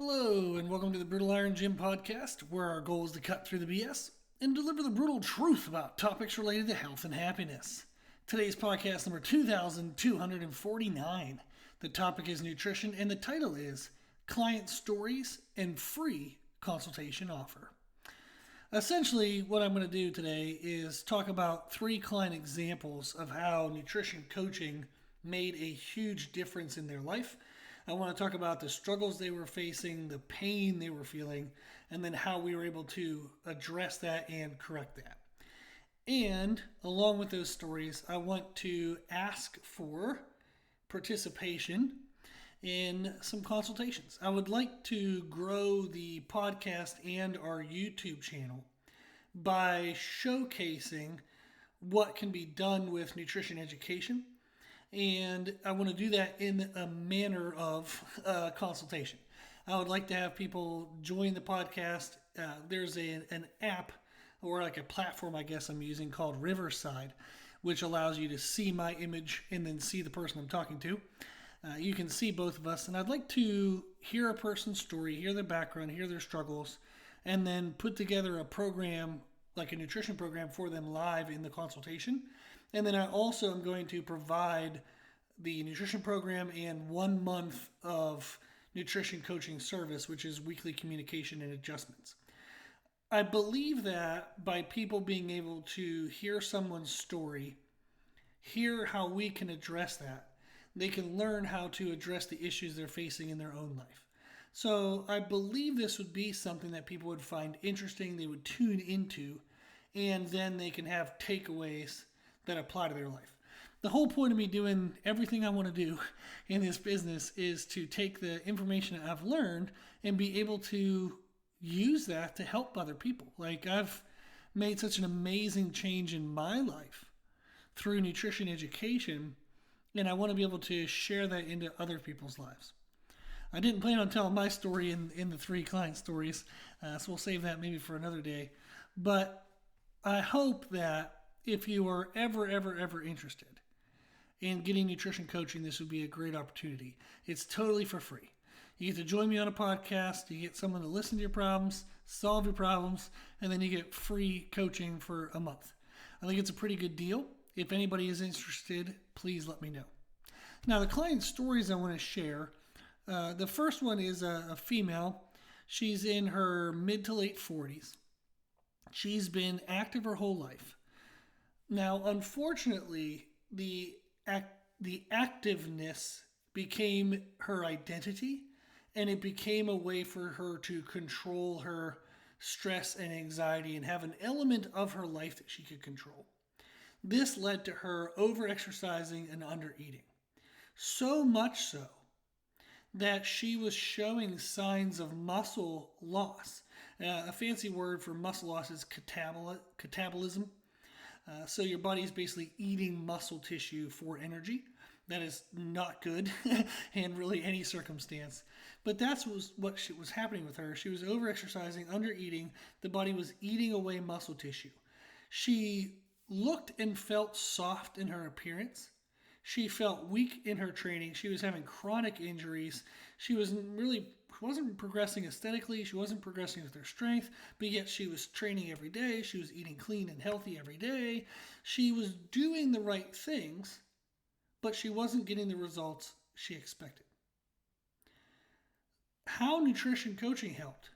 Hello, and welcome to the Brutal Iron Gym podcast, where our goal is to cut through the BS and deliver the brutal truth about topics related to health and happiness. Today's podcast number 2249. The topic is nutrition, and the title is Client Stories and Free Consultation Offer. Essentially, what I'm going to do today is talk about 3 client examples of how nutrition coaching made a huge difference in their life. I want to talk about the struggles they were facing, the pain they were feeling, and then how we were able to address that and correct that. And along with those stories, I want to ask for participation in some consultations. I would like to grow the podcast and our YouTube channel by showcasing what can be done with nutrition education. And I want to do that in a manner of consultation. I would like to have people join the podcast. There's an app or like a platform, I guess I'm using, called Riverside, which allows you to see my image and then see the person I'm talking to. You can see both of us, and I'd like to hear a person's story, hear their background, hear their struggles, and then put together a program, like a nutrition program for them live in the consultation. And then I also am going to provide the nutrition program and 1 month of nutrition coaching service, which is weekly communication and adjustments. I believe that by people being able to hear someone's story, hear how we can address that, they can learn how to address the issues they're facing in their own life. So I believe this would be something that people would find interesting, they would tune into, and then they can have takeaways that apply to their life. The whole point of me doing everything I want to do in this business is to take the information I've learned and be able to use that to help other people. Like, I've made such an amazing change in my life through nutrition education, and I want to be able to share that into other people's lives. I didn't plan on telling my story in the 3 client stories, so we'll save that maybe for another day. But I hope that if you are ever interested in getting nutrition coaching, this would be a great opportunity. It's totally for free. You get to join me on a podcast, you get someone to listen to your problems, solve your problems, and then you get free coaching for a month. I think it's a pretty good deal. If anybody is interested, please let me know. Now, the client stories I want to share, the first one is a female. She's in her mid to late 40s. She's been active her whole life. Now, unfortunately, the activeness became her identity, and it became a way for her to control her stress and anxiety and have an element of her life that she could control. This led to her over-exercising and under-eating. So much so that she was showing signs of muscle loss. A fancy word for muscle loss is catabolism. So your body is basically eating muscle tissue for energy. That is not good in really any circumstance. But that's what was happening with her. She was over-exercising, under-eating. The body was eating away muscle tissue. She looked and felt soft in her appearance. She felt weak in her training. She was having chronic injuries. She wasn't progressing aesthetically. She wasn't progressing with her strength, but yet she was training every day. She was eating clean and healthy every day. She was doing the right things, but she wasn't getting the results she expected. How nutrition coaching helped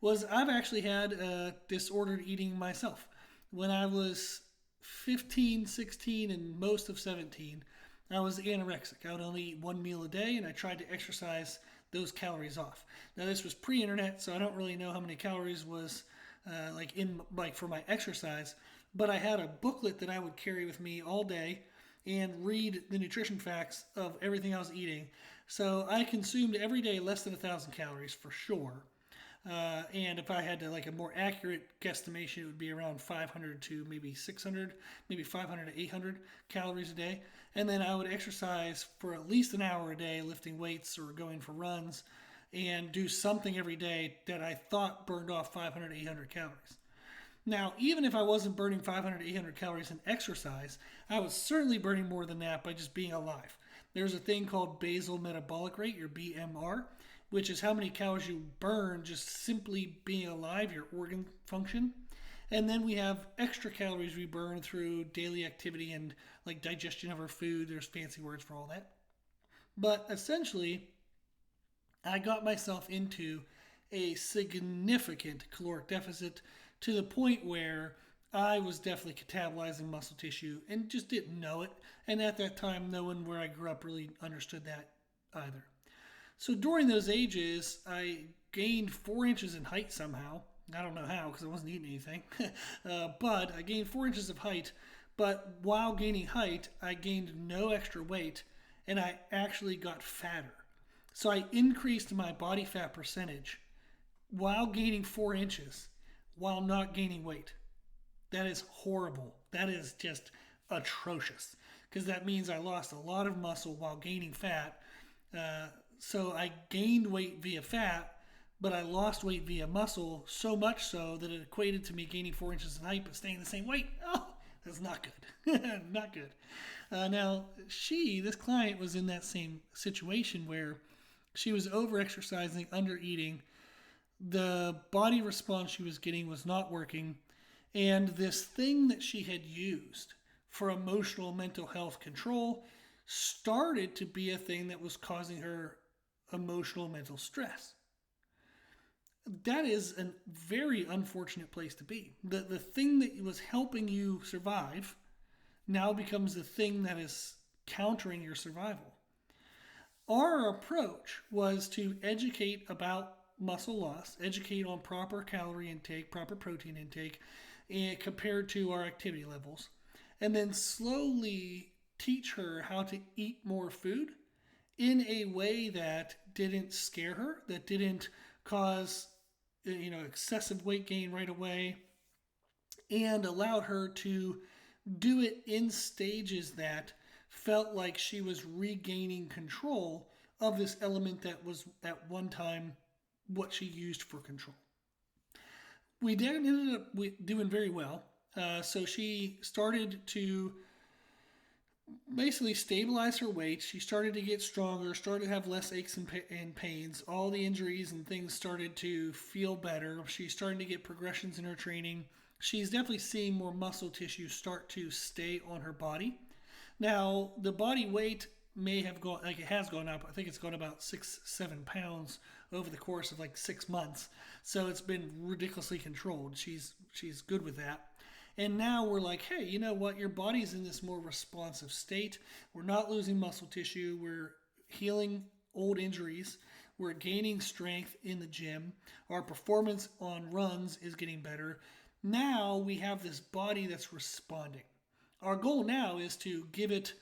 was I've actually had disordered eating myself. When I was 15, 16, and most of 17, I was anorexic. I would only eat 1 meal a day, and I tried to exercise those calories off. Now, this was pre-internet, so I don't really know how many calories was for my exercise, but I had a booklet that I would carry with me all day and read the nutrition facts of everything I was eating. So I consumed every day less than 1,000 calories for sure. And if I had to a more accurate guesstimation, it would be around 500 to maybe 600, maybe 500 to 800 calories a day. And then I would exercise for at least an hour a day, lifting weights or going for runs, and do something every day that I thought burned off 500 to 800 calories. Now, even if I wasn't burning 500 to 800 calories in exercise, I was certainly burning more than that by just being alive. There's a thing called basal metabolic rate, your BMR, which is how many calories you burn just simply being alive, your organ function. And then we have extra calories we burn through daily activity and like digestion of our food. There's fancy words for all that. But essentially, I got myself into a significant caloric deficit to the point where I was definitely catabolizing muscle tissue and just didn't know it. And at that time, no one where I grew up really understood that either. So during those ages, I gained 4 inches in height somehow. I don't know how because I wasn't eating anything. But I gained 4 inches of height. But while gaining height, I gained no extra weight and I actually got fatter. So I increased my body fat percentage while gaining 4 inches while not gaining weight. That is horrible. That is just atrocious because that means I lost a lot of muscle while gaining fat. So I gained weight via fat, but I lost weight via muscle, so much so that it equated to me gaining 4 inches in height but staying the same weight. Oh, that's not good. Not good. Now, this client was in that same situation where she was over-exercising, under-eating. The body response she was getting was not working. And this thing that she had used for emotional mental health control started to be a thing that was causing her emotional mental stress. That is a very unfortunate place to be. The thing that was helping you survive now becomes the thing that is countering your survival. Our approach was to educate about muscle loss, educate on proper calorie intake, proper protein intake, compared to our activity levels, and then slowly teach her how to eat more food in a way that didn't scare her, that didn't cause excessive weight gain right away, and allowed her to do it in stages that felt like she was regaining control of this element that was at one time what she used for control. We ended up doing very well. So she started to basically stabilize her weight. She started to get stronger, started to have less aches and pains. All the injuries and things started to feel better. She's starting to get progressions in her training. She's definitely seeing more muscle tissue start to stay on her body. Now, the body weight may have gone, like it has gone up. I think it's gone about 6-7 pounds over the course of like 6 months. So it's been ridiculously controlled. She's good with that. And now we're like, hey, you know what? Your body's in this more responsive state. We're not losing muscle tissue. We're healing old injuries. We're gaining strength in the gym. Our performance on runs is getting better. Now we have this body that's responding. Our goal now is to give it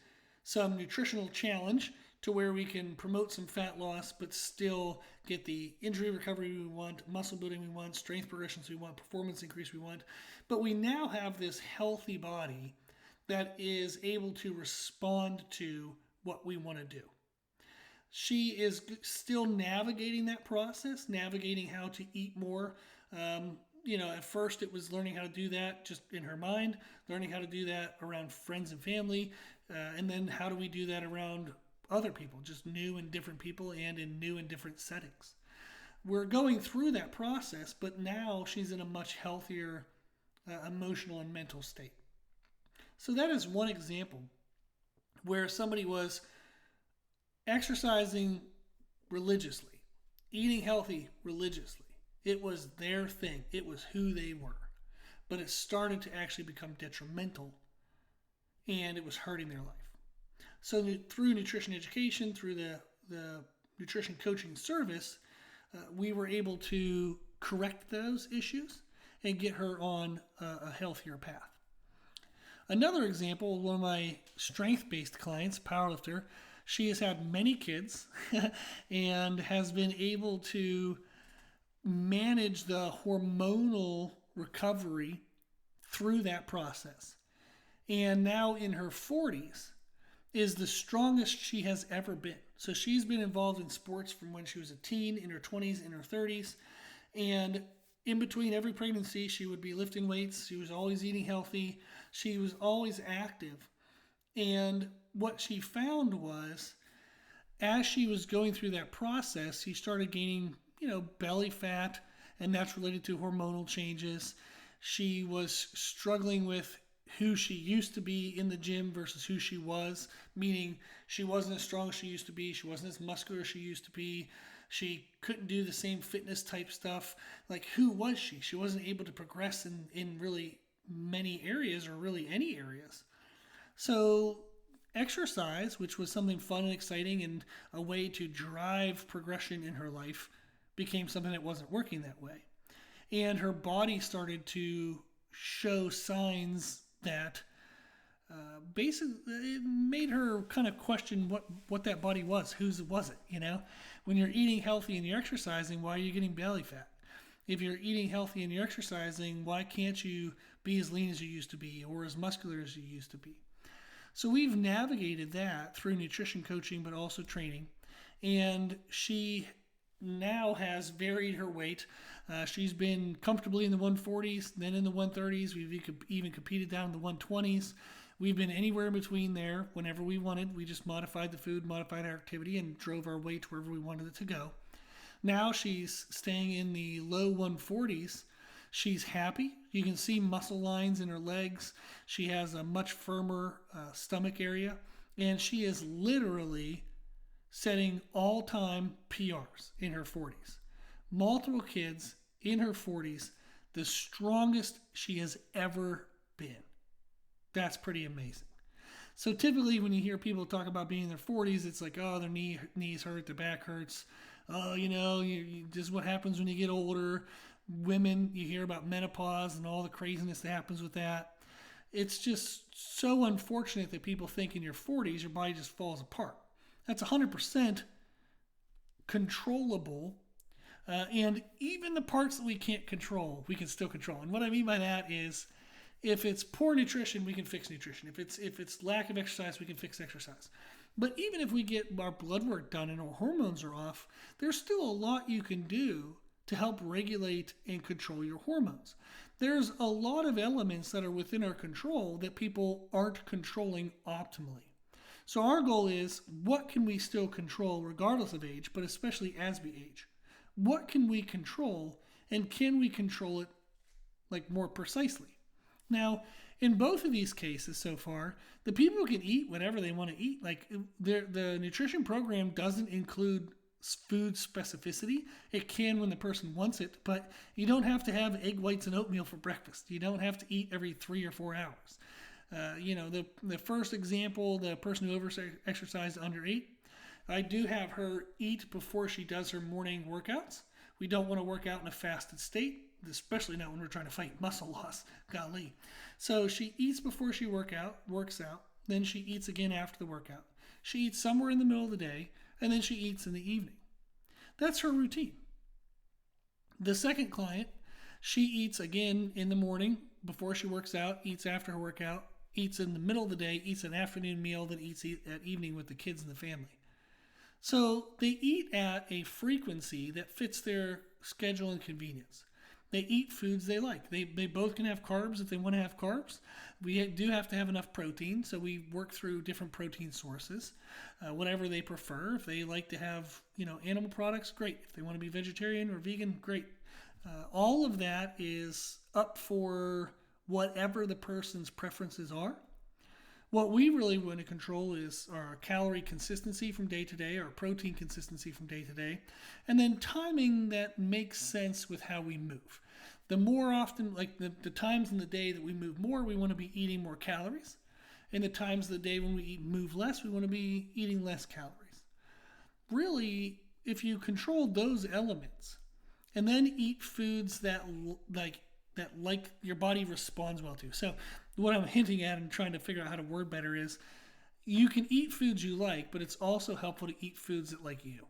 some nutritional challenge to where we can promote some fat loss, but still get the injury recovery we want, muscle building we want, strength progressions we want, performance increase we want. But we now have this healthy body that is able to respond to what we want to do. She is still navigating that process, navigating how to eat more. At first it was learning how to do that just in her mind, learning how to do that around friends and family, and then how do we do that around other people, just new and different people and in new and different settings. We're going through that process, but now she's in a much healthier emotional and mental state. So that is one example where somebody was exercising religiously, eating healthy religiously. It was their thing. It was who they were. But it started to actually become detrimental, and it was hurting their life. So through nutrition education, through the nutrition coaching service, we were able to correct those issues and get her on a healthier path. Another example, one of my strength-based clients, powerlifter, she has had many kids and has been able to manage the hormonal recovery through that process. And now in her 40s is the strongest she has ever been. So she's been involved in sports from when she was a teen, in her 20s, in her 30s. And in between every pregnancy, she would be lifting weights. She was always eating healthy. She was always active. And what she found was as she was going through that process, she started gaining, belly fat, and that's related to hormonal changes. She was struggling with who she used to be in the gym versus who she was, meaning she wasn't as strong as she used to be, she wasn't as muscular as she used to be, she couldn't do the same fitness type stuff. Like, who was she? She wasn't able to progress in really many areas, or really any areas. So exercise, which was something fun and exciting and a way to drive progression in her life, became something that wasn't working that way. And her body started to show signs that basically it made her kind of question what that body was. Whose was it? When you're eating healthy and you're exercising, why are you getting belly fat? If you're eating healthy and you're exercising, why can't you be as lean as you used to be, or as muscular as you used to be? So we've navigated that through nutrition coaching, but also training. And she now has varied her weight. She's been comfortably in the 140s, then in the 130s. We've even competed down in the 120s. We've been anywhere in between there whenever we wanted. We just modified the food, modified our activity, and drove our weight to wherever we wanted it to go. Now she's staying in the low 140s. She's happy. You can see muscle lines in her legs. She has a much firmer stomach area. And she is literally setting all-time PRs in her 40s. Multiple kids in her 40s, the strongest she has ever been. That's pretty amazing. So typically when you hear people talk about being in their 40s, it's like, oh, their knees hurt, their back hurts. Oh, this is what happens when you get older. Women, you hear about menopause and all the craziness that happens with that. It's just so unfortunate that people think in your 40s your body just falls apart. That's 100% controllable. And even the parts that we can't control, we can still control. And what I mean by that is, if it's poor nutrition, we can fix nutrition. If it's lack of exercise, we can fix exercise. But even if we get our blood work done and our hormones are off, there's still a lot you can do to help regulate and control your hormones. There's a lot of elements that are within our control that people aren't controlling optimally. So our goal is, what can we still control regardless of age, but especially as we age? What can we control, and can we control it more precisely? Now, in both of these cases so far, the people can eat whatever they want to eat. The nutrition program doesn't include food specificity. It can when the person wants it, but you don't have to have egg whites and oatmeal for breakfast. You don't have to eat every 3 or 4 hours. The first example, the person who over-exercised under 8, I do have her eat before she does her morning workouts. We don't want to work out in a fasted state, especially not when we're trying to fight muscle loss. Golly. So she eats before she works out, then she eats again after the workout. She eats somewhere in the middle of the day, and then she eats in the evening. That's her routine. The second client, she eats again in the morning before she works out, eats after her workout, eats in the middle of the day, eats an afternoon meal, then eats at evening with the kids and the family. So they eat at a frequency that fits their schedule and convenience. They eat foods they like. They both can have carbs if they want to have carbs. We do have to have enough protein, so we work through different protein sources, whatever they prefer. If they like to have animal products, great. If they want to be vegetarian or vegan, great. All of that is up for whatever the person's preferences are. What we really want to control is our calorie consistency from day to day, our protein consistency from day to day, and then timing that makes sense with how we move. The more often, the times in the day that we move more, we want to be eating more calories. And the times of the day when we move less, we want to be eating less calories. Really, if you control those elements and then eat foods that your body responds well to. So what I'm hinting at and trying to figure out how to word better is, you can eat foods you like, but it's also helpful to eat foods that like you.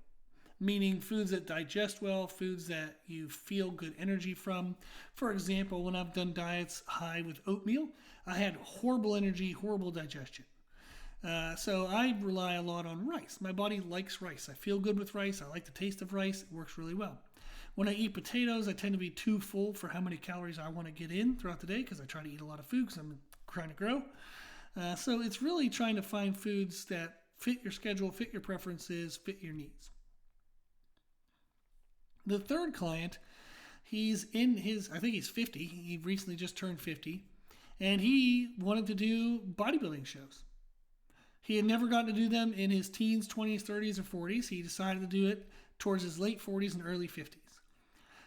Meaning foods that digest well, foods that you feel good energy from. For example, when I've done diets high with oatmeal, I had horrible energy, horrible digestion. So I rely a lot on rice. My body likes rice. I feel good with rice. I like the taste of rice. It works really well. When I eat potatoes, I tend to be too full for how many calories I want to get in throughout the day, because I try to eat a lot of food because I'm trying to grow. So it's really trying to find foods that fit your schedule, fit your preferences, fit your needs. The third client, he's in I think he's 50. He recently just turned 50. And he wanted to do bodybuilding shows. He had never gotten to do them in his teens, 20s, 30s, or 40s. He decided to do it towards his late 40s and early 50s.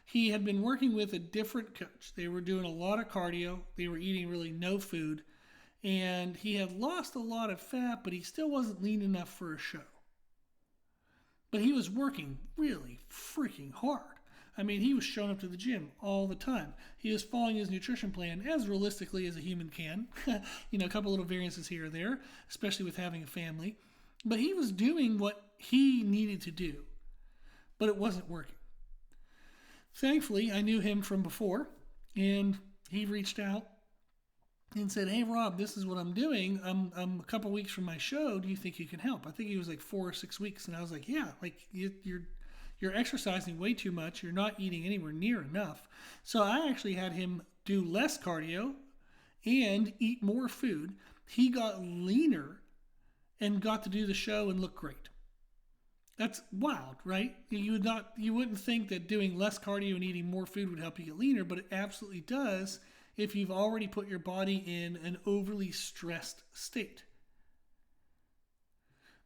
He had been working with a different coach. They were doing a lot of cardio. They were eating really no food. And he had lost a lot of fat, but he still wasn't lean enough for a show. But he was working really freaking hard. I mean, he was showing up to the gym all the time. He was following his nutrition plan as realistically as a human can. A couple little variances here or there, especially with having a family. But he was doing what he needed to do. But it wasn't working. Thankfully, I knew him from before, and he reached out and said, "Hey, Rob, this is what I'm doing. I'm a couple weeks from my show. Do you think you can help?" I think he was like 4 or 6 weeks, and I was like, "Yeah, like you're exercising way too much. You're not eating anywhere near enough." So I actually had him do less cardio and eat more food. He got leaner and got to do the show and look great. That's wild, right? You wouldn't think that doing less cardio and eating more food would help you get leaner, but it absolutely does if you've already put your body in an overly stressed state.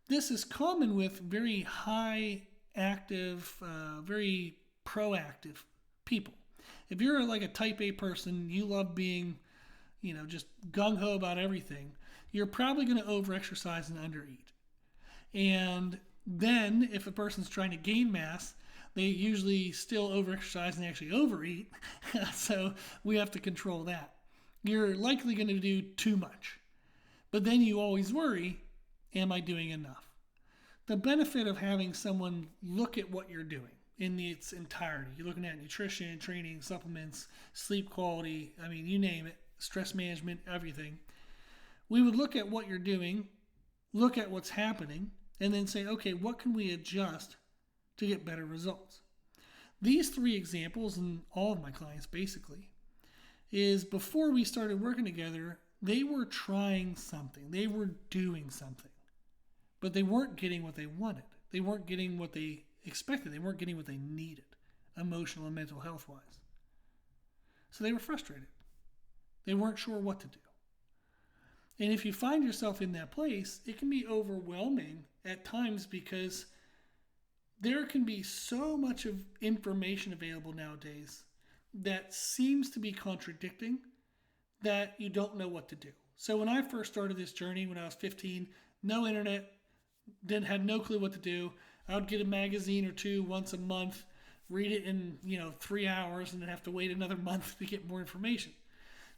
This is common with very high active, very proactive people. If you're like a type A person, you love being, just gung-ho about everything, you're probably going to over-exercise and under-eat. And then if a person's trying to gain mass, they usually still over-exercise and actually overeat. So we have to control that. You're likely going to do too much. But then you always worry, am I doing enough? The benefit of having someone look at what you're doing in its entirety. You're looking at nutrition, training, supplements, sleep quality, you name it, stress management, everything. We would look at what you're doing, look at what's happening, and then say, okay, what can we adjust to get better results? These 3 examples, and all of my clients basically, is before we started working together, they were trying something. They were doing something. But they weren't getting what they wanted. They weren't getting what they expected. They weren't getting what they needed, emotional and mental health-wise. So they were frustrated. They weren't sure what to do. And if you find yourself in that place, it can be overwhelming at times because there can be so much of information available nowadays that seems to be contradicting that you don't know what to do. So when I first started this journey when I was 15, no internet, had no clue what to do. I would get a magazine or 2 once a month, read it in 3 hours, and then have to wait another month to get more information.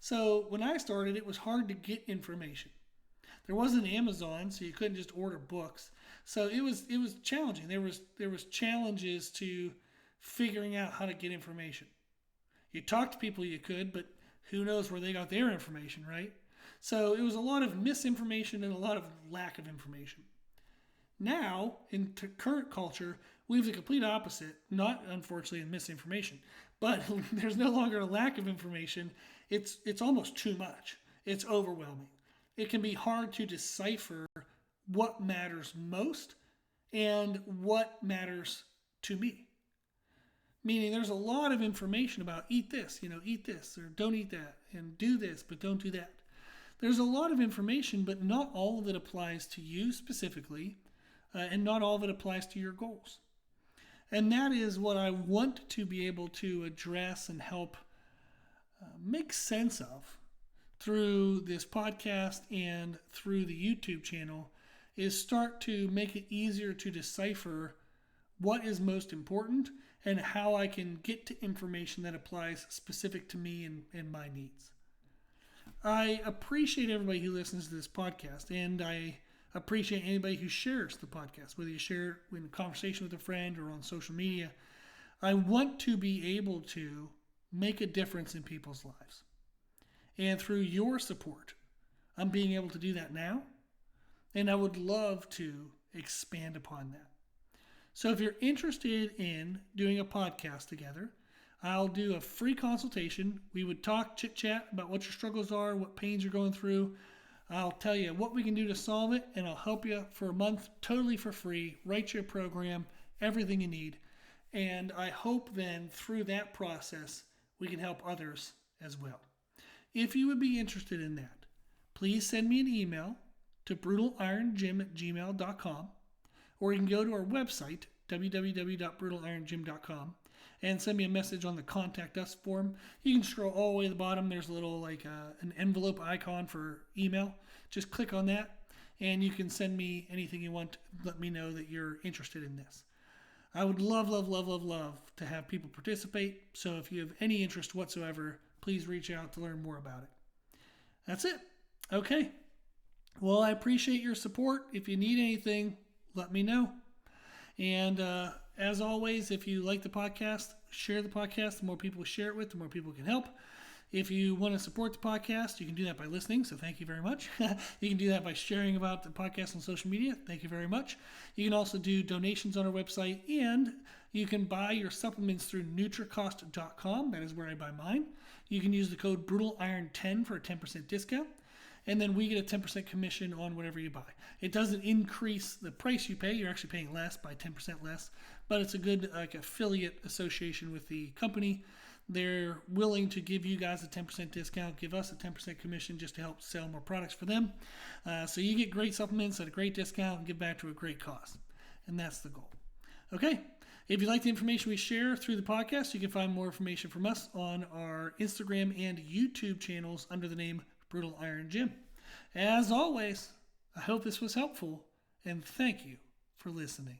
So when I started, it was hard to get information. There wasn't Amazon, so you couldn't just order books. So it was challenging. There was challenges to figuring out how to get information. You talk to people you could, but who knows where they got their information, right? So it was a lot of misinformation and a lot of lack of information. Now, in current culture, we have the complete opposite, not unfortunately in misinformation, but there's no longer a lack of information. It's almost too much. It's overwhelming. It can be hard to decipher what matters most and what matters to me. Meaning there's a lot of information about eat this, or don't eat that, and do this, but don't do that. There's a lot of information, but not all of it applies to you specifically, and not all of it applies to your goals. And that is what I want to be able to address and help make sense of through this podcast and through the YouTube channel, is start to make it easier to decipher what is most important and how I can get to information that applies specific to me and my needs. I appreciate everybody who listens to this podcast, and I appreciate anybody who shares the podcast, whether you share it in a conversation with a friend or on social media. I want to be able to make a difference in people's lives. And through your support, I'm being able to do that now, and I would love to expand upon that. So if you're interested in doing a podcast together, I'll do a free consultation. We would talk, chit-chat about what your struggles are, what pains you're going through. I'll tell you what we can do to solve it, and I'll help you for a month totally for free, write you a program, everything you need. And I hope then through that process, we can help others as well. If you would be interested in that, please send me an email to brutalironjim@gmail.com, or you can go to our website, www.brutalironjim.com, and send me a message on the Contact Us form. You can scroll all the way to the bottom. There's a little an envelope icon for email. Just click on that, and you can send me anything you want. Let me know that you're interested in this. I would love, love, love, love, love to have people participate. So if you have any interest whatsoever, please reach out to learn more about it. That's it. Okay. Well, I appreciate your support. If you need anything, let me know. And as always, if you like the podcast, share the podcast. The more people share it with, the more people can help. If you want to support the podcast, you can do that by listening, so thank you very much. You can do that by sharing about the podcast on social media. Thank you very much. You can also do donations on our website, and you can buy your supplements through NutriCost.com. That is where I buy mine. You can use the code BrutalIron10 for a 10% discount, and then we get a 10% commission on whatever you buy. It doesn't increase the price you pay. You're actually paying less by 10% less, but it's a good affiliate association with the company. They're willing to give you guys a 10% discount, give us a 10% commission just to help sell more products for them. So you get great supplements at a great discount and give back to a great cause. And that's the goal. Okay. If you like the information we share through the podcast, you can find more information from us on our Instagram and YouTube channels under the name Brutal Iron Gym. As always, I hope this was helpful, and thank you for listening.